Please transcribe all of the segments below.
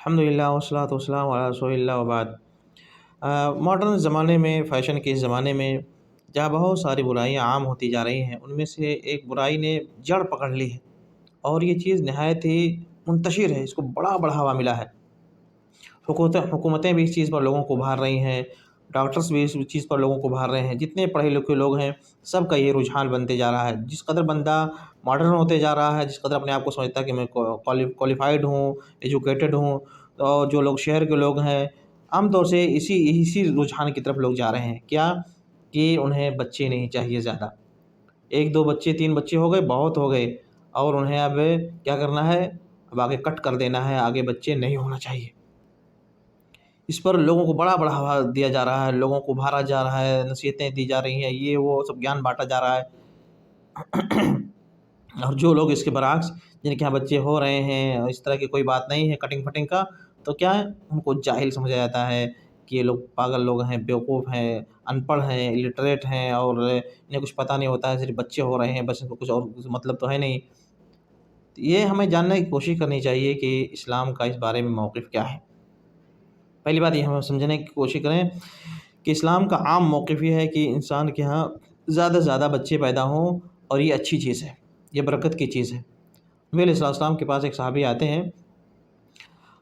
الحمدللہ والصلاۃ والسلام علی رسول اللہ وبعد۔ ماڈرن زمانے میں، فیشن کے اس زمانے میں جہاں بہت ساری برائیاں عام ہوتی جا رہی ہیں، ان میں سے ایک برائی نے جڑ پکڑ لی ہے اور یہ چیز نہایت ہی منتشر ہے، اس کو بڑا بڑھاوا ملا ہے۔ حکومتیں بھی اس چیز پر لوگوں کو ابھار رہی ہیں، ڈاکٹرز بھی اس چیز پر لوگوں کو ابھار رہے ہیں، جتنے پڑھے لکھے لوگ ہیں سب کا یہ رجحان بنتے جا رہا ہے۔ جس قدر بندہ ماڈرن ہوتے جا رہا ہے، جس قدر اپنے آپ کو سمجھتا ہے کہ میں کوالیفائڈ ہوں، ایجوکیٹڈ ہوں، اور جو لوگ شہر کے لوگ ہیں عام طور سے اسی رجحان کی طرف لوگ جا رہے ہیں، کیا کہ انہیں بچے نہیں چاہیے زیادہ۔ ایک دو بچے، تین بچے ہو گئے، بہت ہو گئے، اور انہیں اب کیا کرنا ہے، اب آگے کٹ کر دینا ہے، آگے بچے نہیں ہونا چاہیے۔ اس پر لوگوں کو بڑا بڑھاوا دیا جا رہا ہے، لوگوں کو ابھارا جا رہا ہے، نصیحتیں دی جا رہی ہیں، یہ وہ سب گیان بانٹا جا رہا ہے۔ اور جو لوگ اس کے برعکس، جن کے یہاں بچے ہو رہے ہیں، اس طرح کی کوئی بات نہیں ہے کٹنگ فٹنگ کا، تو کیا ہے، ان کو جاہل سمجھا جاتا ہے کہ یہ لوگ پاگل لوگ ہیں، بیوقوف ہیں، ان پڑھ ہیں، الٹریٹ ہیں، اور انہیں کچھ پتہ نہیں ہوتا ہے، صرف بچے ہو رہے ہیں بس، ان کو کچھ اور مطلب تو ہے نہیں۔ یہ ہمیں جاننے کی کوشش کرنی چاہیے کہ اسلام کا اس بارے میں موقف کیا ہے۔ پہلی بات یہ ہمیں سمجھنے کی کوشش کریں کہ اسلام کا عام موقف یہ ہے کہ انسان کے ہاں زیادہ سے زیادہ بچے پیدا ہوں، اور یہ اچھی چیز ہے، یہ برکت کی چیز ہے۔ نبی علیہ السلام کے پاس ایک صحابی آتے ہیں،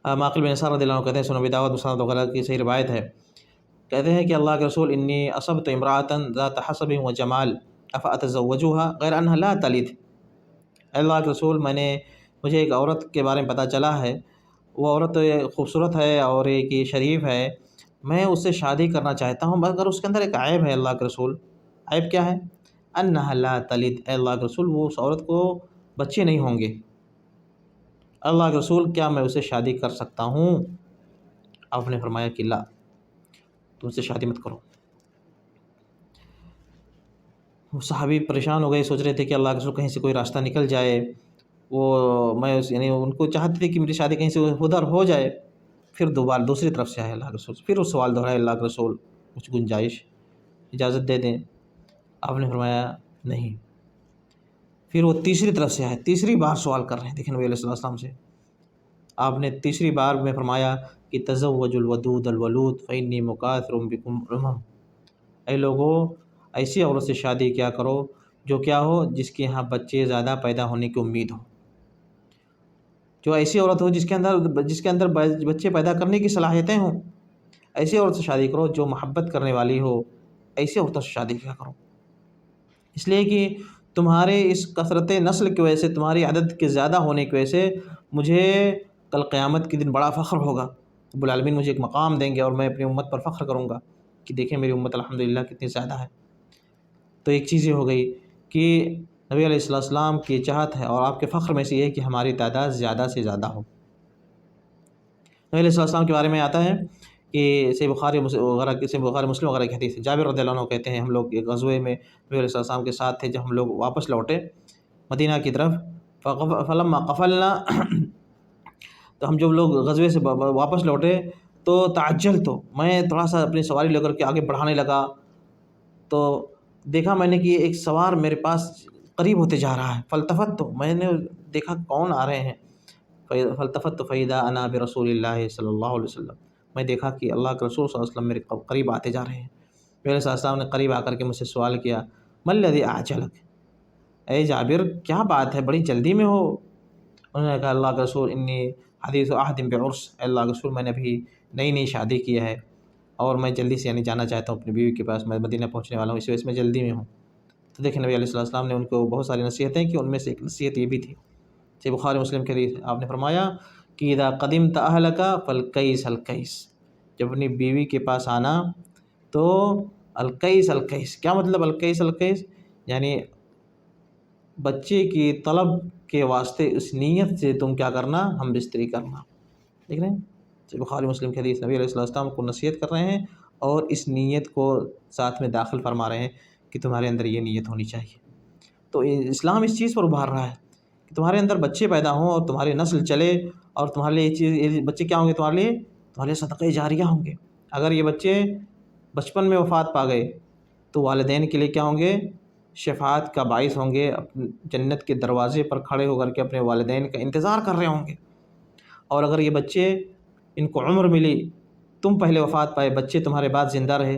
معقل بن یسار رضی اللہ عنہ کہتے ہیں، سنن ابی داؤد مسند وغیرہ کی صحیح روایت ہے، کہتے ہیں کہ اللہ کے رسول انی اصبت امراۃ ذات حسب و جمال افاتزوجها غیر انها لا تلد۔ اللہ کے رسول، مجھے ایک عورت کے بارے میں پتہ چلا ہے، وہ عورت خوبصورت ہے اور ایک شریف ہے، میں اس سے شادی کرنا چاہتا ہوں، مگر اس کے اندر ایک عیب ہے اللہ کے رسول۔ عیب کیا ہے؟ انها لا تلد، اے اللہ کے رسول وہ اس عورت کو بچے نہیں ہوں گے۔ اللہ کے رسول، کیا میں اسے شادی کر سکتا ہوں؟ آپ نے فرمایا کہ لا، تم سے شادی مت کرو۔ وہ صحابی پریشان ہو گئے، سوچ رہے تھے کہ اللہ کے رسول کہیں سے کوئی راستہ نکل جائے، یعنی ان کو چاہتے تھے کہ میری شادی کہیں سے ادھر ہو جائے۔ پھر دوسری طرف سے آئے اللہ کے رسول، پھر وہ سوال دہرائے، اللہ کے رسول کچھ گنجائش، اجازت دے دیں۔ آپ نے فرمایا نہیں۔ پھر وہ تیسری طرف سے آئے، تیسری بار سوال کر رہے ہیں، دیکھیں نبی علیہ السلام سے۔ آپ نے تیسری بار میں فرمایا کہ تزوج الودود الولود فإنی مکاثر بکم الامم، اے لوگوں ایسی عورت سے شادی کیا کرو جو کیا ہو، جس کے یہاں بچے زیادہ پیدا ہونے کی امید ہو، جو ایسی عورت ہو جس کے اندر بچے پیدا کرنے کی صلاحیتیں ہوں۔ ایسی عورت سے شادی کرو جو محبت کرنے والی ہو، ایسی عورتوں سے شادی کیا کرو، اس لیے کہ تمہارے اس کثرت نسل کی وجہ سے، تمہاری عدد کے زیادہ ہونے کی وجہ سے مجھے کل قیامت کے دن بڑا فخر ہوگا، رب العالمین مجھے ایک مقام دیں گے اور میں اپنی امت پر فخر کروں گا کہ دیکھیں میری امت الحمدللہ کتنی زیادہ ہے۔ تو ایک چیز یہ ہو گئی کہ نبی علیہ السلام کی چاہت ہے، اور آپ کے فخر میں سے یہ ہے کہ ہماری تعداد زیادہ سے زیادہ ہو۔ نبی علیہ السلام کے بارے میں آتا ہے کہ صحیح بخاری مسلم وغیرہ کی حدیث ہے، جابر رضی اللہ عنہ کہتے ہیں، ہم لوگ ایک غزوے میں نبی علیہ السلام کے ساتھ تھے، جب ہم لوگ واپس لوٹے مدینہ کی طرف، فلما قفلنا تو ہم جب لوگ غزوے سے واپس لوٹے تو تعجل، تو میں تھوڑا سا اپنی سواری لے کر کے آگے بڑھانے لگا، تو دیکھا میں نے کہ ایک سوار میرے پاس قریب ہوتے جا رہا ہے، فالتفت، تو میں نے دیکھا کون آ رہے ہیں، فالتفت فإذا أنا برسول اللہ صلی اللہ علیہ وسلم، میں دیکھا کہ اللہ کے رسول صلی اللہ علیہ وسلم میرے قریب آتے جا رہے ہیں۔ میرے صاحب نے قریب آ کر کے مجھ سے سوال کیا، ما الذی اعجلک، اے جابر کیا بات ہے، بڑی جلدی میں ہو؟ انہوں نے کہا، اللہ کے رسول انی حدیث عہد بعرس، اے اللہ کے رسول میں نے ابھی نئی شادی کی ہے، اور میں جلدی سے جانا چاہتا ہوں اپنی بیوی کے پاس، میں مدینہ پہنچنے والا ہوں، اس وجہ سے میں جلدی میں ہوں۔ تو دیکھیں نبی علیہ السلام نے ان کو بہت ساری نصیحتیں کی، ان میں سے ایک نصیحت یہ بھی تھی، صحیح بخاری مسلم کے حدیث، آپ نے فرمایا کہ اذا قدمت اہلک فالکیس الکیس، جب اپنی بیوی کے پاس آنا تو الکیس الکیس، کیا مطلب الکیس الکیس؟ یعنی بچے کی طلب کے واسطے اس نیت سے تم کیا کرنا، ہم بستری کرنا۔ دیکھ رہے ہیں بخاری مسلم کی حدیث، نبی علیہ السلام کو نصیحت کر رہے ہیں اور اس نیت کو ساتھ میں داخل فرما رہے ہیں کہ تمہارے اندر یہ نیت ہونی چاہیے۔ تو اسلام اس چیز پر ابھار رہا ہے کہ تمہارے اندر بچے پیدا ہوں اور تمہاری نسل چلے، اور تمہارے لیے یہ بچے کیا ہوں گے، تمہارے لیے صدقہ جاریہ ہوں گے۔ اگر یہ بچے بچپن میں وفات پا گئے تو والدین کے لیے کیا ہوں گے، شفاعت کا باعث ہوں گے، جنت کے دروازے پر کھڑے ہو کر کے اپنے والدین کا انتظار کر رہے ہوں گے۔ اور اگر یہ بچے ان کو عمر ملی، تم پہلے وفات پائے، بچے تمہارے بعد زندہ رہے،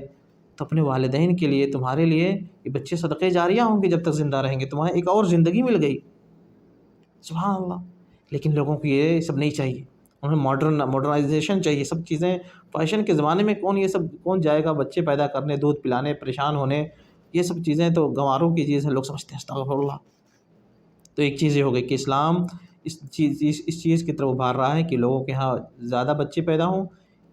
تو اپنے والدین کے لیے، تمہارے لیے یہ بچے صدقے جاریہ ہوں گے جب تک زندہ رہیں گے، تمہیں ایک اور زندگی مل گئی۔ سبحان اللہ۔ لیکن لوگوں کو یہ سب نہیں چاہیے، انہیں ماڈرنائزیشن چاہیے، سب چیزیں فیشن کے زمانے میں کون جائے گا بچے پیدا کرنے، دودھ پلانے، پریشان ہونے، یہ سب چیزیں تو گنواروں کی چیز ہے، لوگ سمجھتے ہیں استغفر اللہ۔ تو ایک چیز یہ ہو گئی کہ اسلام اس چیز کی طرف ابھار رہا ہے کہ لوگوں کے ہاں زیادہ بچے پیدا ہوں،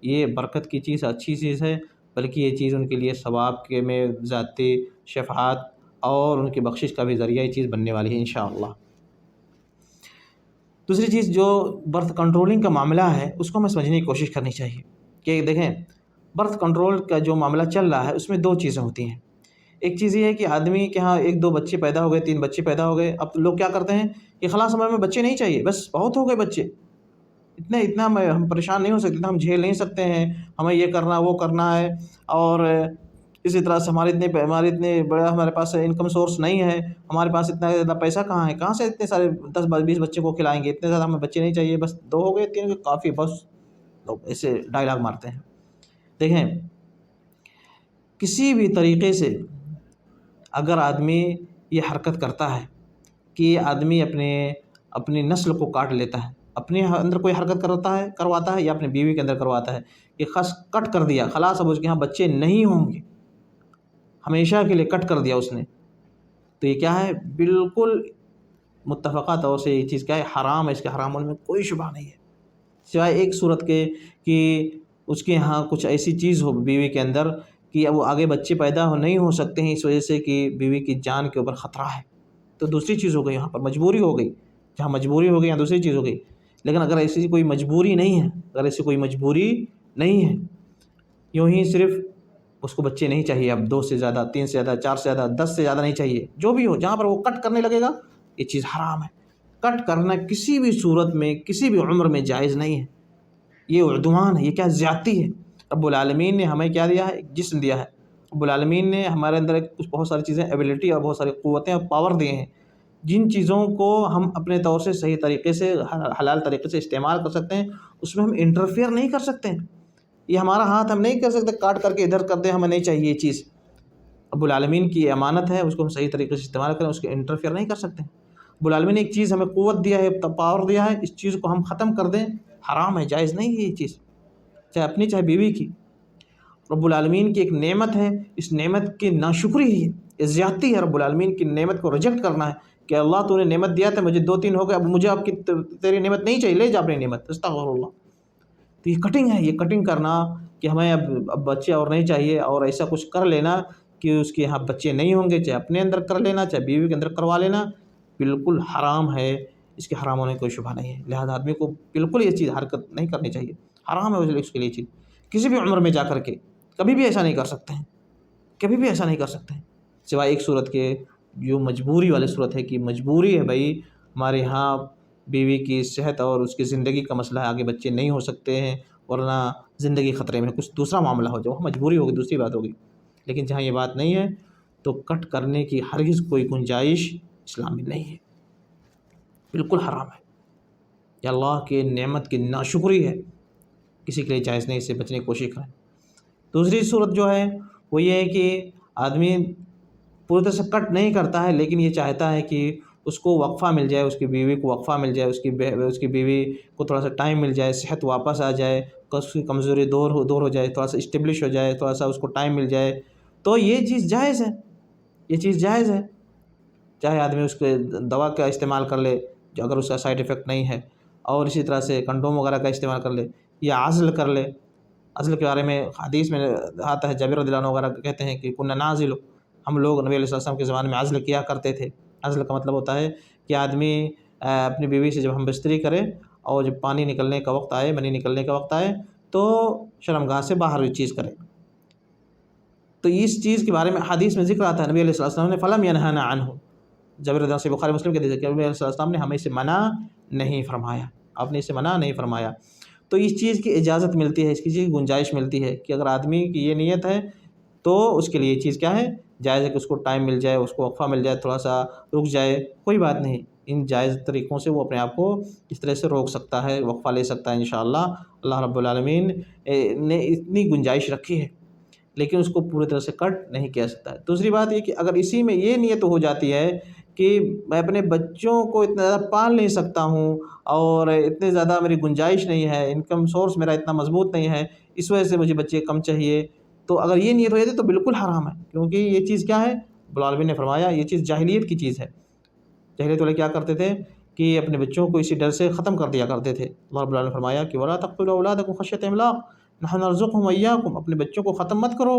یہ برکت کی چیز، اچھی چیز ہے، بلکہ یہ چیز ان کے لیے ثواب کے میں ذاتی شفاعت اور ان کی بخشش کا بھی ذریعہ یہ چیز بننے والی ہے انشاءاللہ۔ دوسری چیز جو برتھ کنٹرولنگ کا معاملہ ہے، اس کو ہمیں سمجھنے کی کوشش کرنی چاہیے کہ دیکھیں برتھ کنٹرول کا جو معاملہ چل رہا ہے اس میں دو چیزیں ہوتی ہیں۔ ایک چیز یہ ہے کہ آدمی کے ہاں 1-2 بچے پیدا ہو گئے، 3 بچے پیدا ہو گئے، اب لوگ کیا کرتے ہیں کہ خلاص ہمیں بچے نہیں چاہیے، بس بہت ہو گئے بچے، اتنا ہم پریشان نہیں ہو سکتے، اتنا ہم جھیل نہیں سکتے ہیں، ہمیں یہ کرنا وہ کرنا ہے، اور اسی طرح سے اتنے بڑا ہمارے پاس انکم سورس نہیں ہے، ہمارے پاس اتنا زیادہ پیسہ کہاں ہے، کہاں سے اتنے سارے 10-20 بچے کو کھلائیں گے، اتنے زیادہ ہمیں بچے نہیں چاہیے، بس 2 ہو گئے 3 کافی، بس لوگ ایسے ڈائلاگ مارتے ہیں۔ دیکھیں کسی بھی طریقے سے اگر آدمی یہ حرکت کرتا ہے کہ آدمی اپنی نسل کو کاٹ لیتا ہے، اپنے اندر کوئی حرکت کرواتا ہے یا اپنی بیوی کے اندر کرواتا ہے کہ خاص کٹ کر دیا، خلاص اب اس کے یہاں بچے نہیں ہوں گے، ہمیشہ کے لیے کٹ کر دیا اس نے، تو یہ کیا ہے، بالکل متفقہ طور سے یہ چیز کیا ہے، حرام ہے، اس کے حرام ہونے میں کوئی شبہ نہیں ہے، سوائے ایک صورت کے کہ اس کے یہاں کچھ ایسی چیز ہو بیوی کے اندر کہ اب وہ آگے بچے پیدا نہیں ہو سکتے ہیں اس وجہ سے کہ بیوی کی جان کے اوپر خطرہ ہے، تو دوسری چیز ہو گئی، یہاں پر مجبوری ہو گئی، جہاں مجبوری ہو گئی یہاں دوسری چیز ہو گئی۔ لیکن اگر ایسی کوئی مجبوری نہیں ہے، یوں ہی صرف اس کو بچے نہیں چاہیے، اب 2 سے زیادہ، 3 سے زیادہ، 4 سے زیادہ، 10 سے زیادہ نہیں چاہیے، جو بھی ہو، جہاں پر وہ کٹ کرنے لگے گا یہ چیز حرام ہے۔ کٹ کرنا کسی بھی صورت میں کسی بھی عمر میں جائز نہیں ہے، یہ عدوان ہے، یہ کیا زیادتی ہے۔ رب العالمین نے ہمیں کیا دیا ہے، ایک جسم دیا ہے، رب العالمین نے ہمارے اندر کچھ بہت ساری چیزیں، ایبلٹی اور بہت ساری قوتیں اور پاور دیے ہیں، جن چیزوں کو ہم اپنے طور سے صحیح طریقے سے حلال طریقے سے استعمال کر سکتے ہیں، اس میں ہم انٹرفیئر نہیں کر سکتے ہیں، یہ ہمارا ہاتھ، ہم نہیں کر سکتے کاٹ کر کے ادھر کر دیں، ہمیں نہیں چاہیے یہ چیز، رب العالمین کی امانت ہے، اس کو ہم صحیح طریقے سے استعمال کریں، اس کے انٹرفیئر نہیں کر سکتے۔ رب العالمین نے ایک چیز ہمیں قوت دیا ہے، پاور دیا ہے، اس چیز کو ہم ختم کر دیں، حرام ہے، جائز نہیں ہے یہ چیز، چاہے اپنی چاہے بیوی کی۔ رب العالمین کی ایک نعمت ہے، اس نعمت کی ناشکری ہے، یہ زیادتی ہے، رب العالمین کی نعمت کو ریجیکٹ کرنا ہے کہ اللہ تو نے نعمت دیا تھا، مجھے 2-3 ہو گئے، اب مجھے اب کی تیری نعمت نہیں چاہیے، لے جا اپنی نعمت، استغفر اللہ۔ تو یہ کٹنگ ہے، یہ کٹنگ کرنا کہ ہمیں اب بچے اور نہیں چاہیے، اور ایسا کچھ کر لینا کہ اس کے یہاں بچے نہیں ہوں گے، چاہے اپنے اندر کر لینا چاہے بیوی کے اندر کروا لینا، بالکل حرام ہے، اس کے حرام ہونے کا کوئی شبہ نہیں ہے، لہذا آدمی کو بالکل یہ چیز حرکت نہیں کرنی چاہیے، حرام ہے اس کے لیے چیز، کسی بھی عمر میں جا کر کے کبھی بھی ایسا نہیں کر سکتے ہیں، کبھی بھی ایسا نہیں کر سکتے ہیں، سوائے ایک صورت کے جو مجبوری والی صورت ہے کہ مجبوری ہے بھائی، ہمارے یہاں بیوی کی صحت اور اس کی زندگی کا مسئلہ ہے، آگے بچے نہیں ہو سکتے ہیں، ورنہ زندگی خطرے میں، کچھ دوسرا معاملہ ہو جائے، وہ مجبوری ہوگی، دوسری بات ہوگی، لیکن جہاں یہ بات نہیں ہے تو کٹ کرنے کی ہرگز کوئی گنجائش اسلام میں نہیں ہے، بالکل حرام ہے، یہ اللہ کے نعمت کی ناشکری ہے، کسی کے لیے جائز نہیں، اس سے بچنے کی کوشش کریں۔ دوسری صورت جو ہے وہ یہ ہے کہ آدمی پوری طرح سے کٹ نہیں کرتا ہے، لیکن یہ چاہتا ہے کہ اس کو وقفہ مل جائے، اس کی بیوی کو وقفہ مل جائے، اس کی بیوی کو تھوڑا سا ٹائم مل جائے، صحت واپس آ جائے، اس کی کمزوری دور ہو جائے، تھوڑا سا اسٹیبلش ہو جائے، تھوڑا سا اس کو ٹائم مل جائے، تو یہ چیز جائز ہے، یہ چیز جائز ہے، چاہے آدمی اس کے دوا کا استعمال کر لے جو اگر اس کا سائیڈ افیکٹ نہیں ہے، اور اسی طرح سے کنڈوم وغیرہ کا استعمال کر لے، یا عزل کر لے۔ عزل کے بارے میں حدیث میں آتا ہے، جابر رضی اللہ عنہ وغیرہ کہتے ہیں کہ کننا نعزل، ہم لوگ نبی علیہ السلام کے زمانے میں عزل کیا کرتے تھے۔ عزل کا مطلب ہوتا ہے کہ آدمی اپنی بیوی سے جب ہم بستری کرے اور جب پانی نکلنے کا وقت آئے، منی نکلنے کا وقت آئے، تو شرمگاہ سے باہر یہ چیز کرے۔ تو اس چیز کے بارے میں حدیث میں ذکر آتا ہے، نبی علیہ السلام نے فلم ینہانا عنہ، جابر رضی اللہ عنہ سے بخاری مسلم کے حدیث ہے کہ نبی علیہ السلام نے ہمیں اسے منع نہیں فرمایا، آپ نے اسے منع نہیں فرمایا۔ تو اس چیز کی اجازت ملتی ہے، اس کی چیز کی گنجائش ملتی ہے کہ اگر آدمی کی یہ نیت ہے تو اس کے لیے یہ چیز کیا ہے، جائز ہے کہ اس کو ٹائم مل جائے، اس کو وقفہ مل جائے، تھوڑا سا رک جائے، کوئی بات نہیں، ان جائز طریقوں سے وہ اپنے آپ کو اس طرح سے روک سکتا ہے، وقفہ لے سکتا ہے انشاءاللہ۔ اللہ رب العالمین نے اتنی گنجائش رکھی ہے، لیکن اس کو پوری طرح سے کٹ نہیں کیا سکتا ہے۔ دوسری بات یہ کہ اگر اسی میں یہ نیت ہو جاتی ہے کہ میں اپنے بچوں کو اتنا زیادہ پال نہیں سکتا ہوں، اور اتنے زیادہ میری گنجائش نہیں ہے، انکم سورس میرا اتنا مضبوط نہیں ہے، اس وجہ سے مجھے بچے کم چاہیے، تو اگر یہ نیت ہو جاتی ہے تو بالکل حرام ہے، کیونکہ یہ چیز کیا ہے؟ رب العالمین نے فرمایا یہ چیز جاہلیت کی چیز ہے۔ جاہلیت والے کیا کرتے تھے کہ اپنے بچوں کو اسی ڈر سے ختم کر دیا کرتے تھے۔ اللہ رب العالمین نے فرمایا کہ وَلَا تَقْتُلُوا أَوْلَادَكُمْ خَشْيَةَ إِمْلَاقٍ نَحْنُ نَرْزُقُهُمْ وَإِيَّاكُمْ، اپنے بچوں کو ختم مت کرو،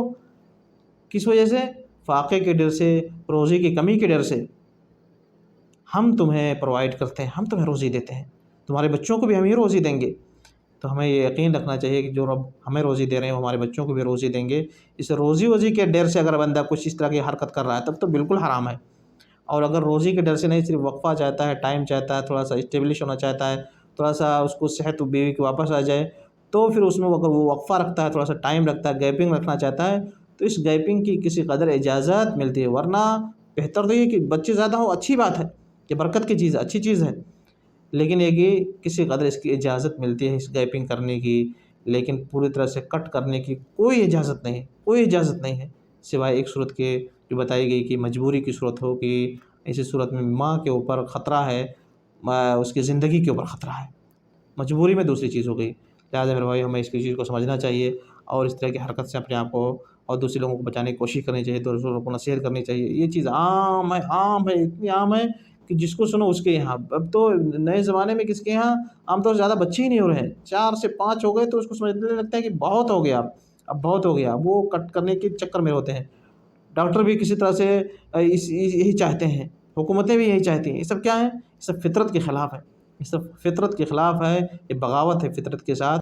کس وجہ سے؟ فاقے کے ڈر سے، روزی کی کمی کے ڈر سے۔ ہم تمہیں پرووائڈ کرتے ہیں، ہم تمہیں روزی دیتے ہیں، تمہارے بچوں کو بھی ہم ہی روزی دیں گے، تو ہمیں یہ یقین رکھنا چاہیے کہ جو رب ہمیں روزی دے رہے ہیں وہ ہمارے بچوں کو بھی روزی دیں گے۔ اس روزی کے ڈر سے اگر بندہ کچھ اس طرح کی حرکت کر رہا ہے تب تو بالکل حرام ہے، اور اگر روزی کے ڈر سے نہیں، صرف وقفہ چاہتا ہے، ٹائم چاہتا ہے، تھوڑا سا اسٹیبلش ہونا چاہتا ہے، تھوڑا سا اس کو صحت و بیوی کی واپس آ جائے، تو پھر اس میں اگر وہ وقفہ رکھتا ہے، تھوڑا سا ٹائم رکھتا ہے، گیپنگ رکھنا چاہتا ہے، تو اس گیپنگ کی کسی قدر اجازت ملتی ہے، ورنہ بہتر تو یہ کہ بچے زیادہ ہوں، اچھی بات ہے، یہ برکت کی چیز ہے، اچھی چیز ہے، لیکن یہ کہ کسی قدر اس کی اجازت ملتی ہے اس گیپنگ کرنے کی، لیکن پوری طرح سے کٹ کرنے کی کوئی اجازت نہیں ہے، کوئی اجازت نہیں ہے، سوائے ایک صورت کے جو بتائی گئی کہ مجبوری کی صورت ہو، کہ ایسی صورت میں ماں کے اوپر خطرہ ہے، اس کی زندگی کے اوپر خطرہ ہے، مجبوری میں دوسری چیز ہو گئی۔ لہٰذا میرے بھائی ہمیں اس کی چیز کو سمجھنا چاہیے، اور اس طرح کی حرکت سے اپنے آپ کو اور دوسرے لوگوں کو بچانے کی کوشش کرنی چاہیے، دوسرے لوگوں کو نصیحت کرنی چاہیے۔ یہ چیز عام ہے، عام ہے، اتنی عام ہے کہ جس کو سنو اس کے یہاں، اب تو نئے زمانے میں کس کے یہاں عام طور سے زیادہ بچے ہی نہیں ہو رہے ہیں، 4 سے 5 ہو گئے تو اس کو سمجھنے لگتا ہے کہ بہت ہو گیا، اب بہت ہو گیا، وہ کٹ کرنے کے چکر میں ہوتے ہیں۔ ڈاکٹر بھی کسی طرح سے یہی چاہتے ہیں، حکومتیں بھی یہی چاہتی ہیں، یہ سب کیا ہے؟ یہ سب فطرت کے خلاف ہے، یہ سب فطرت کے خلاف ہے، یہ بغاوت ہے فطرت کے ساتھ۔